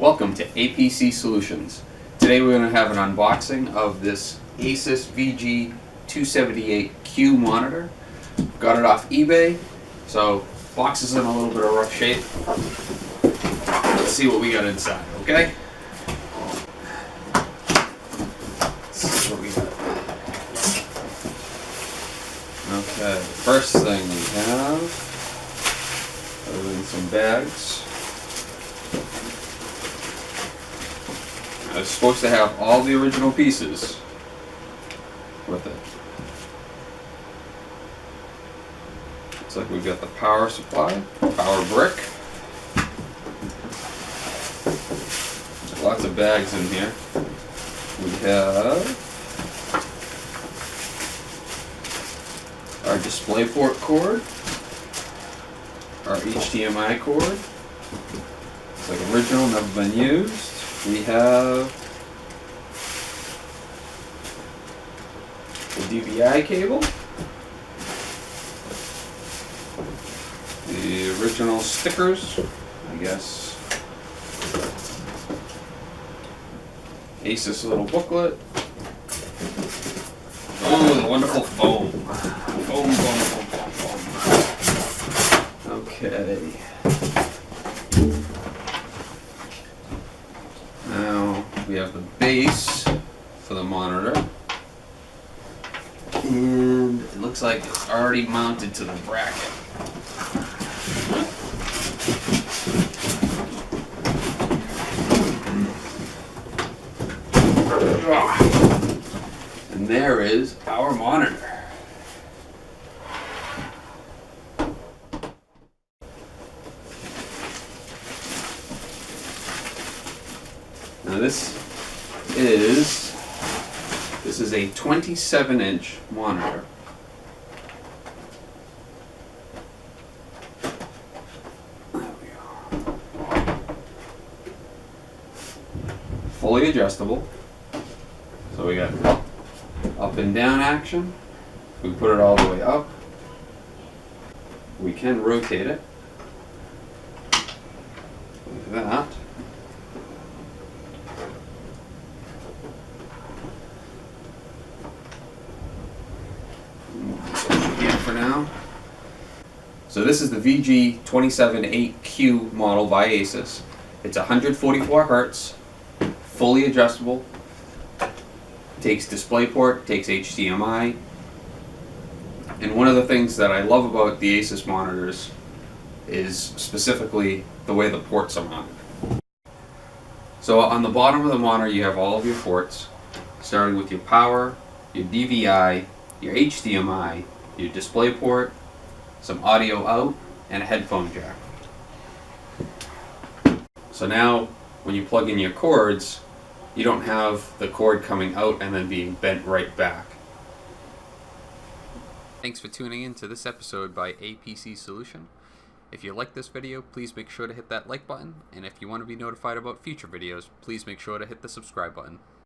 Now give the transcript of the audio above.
Welcome to APC Solutions. Today we're going to have an unboxing of this Asus VG278Q monitor. Got it off eBay, so box is in a little bit of rough shape. Let's see what we got inside, okay? Let's see what we got. Okay, first thing we have, other than some bags, I was supposed to have all the original pieces with it. Looks like we've got the power supply, power brick. Lots of bags in here. We have our DisplayPort cord, our HDMI cord. It's like original, never been used. We have the DVI cable, the original stickers, I guess, Asus little booklet. Oh, the wonderful foam. Foam. Okay. Now we have the base for the monitor. And it looks like it's already mounted to the bracket. And there is our monitor. Now this is a 27-inch monitor. There we go. Fully adjustable. So we got up and down action. We put it all the way up. We can rotate it like that. For now. So this is the VG278Q model by Asus. It's 144 Hz, fully adjustable, takes DisplayPort, takes HDMI, and one of the things that I love about the Asus monitors is specifically the way the ports are mounted. So on the bottom of the monitor you have all of your ports, starting with your power, your DVI, your HDMI, your DisplayPort, some audio out, and a headphone jack. So now when you plug in your cords, you don't have the cord coming out and then being bent right back. Thanks for tuning in to this episode by APC Solution. If you like this video, please make sure to hit that like button, and if you want to be notified about future videos, please make sure to hit the subscribe button.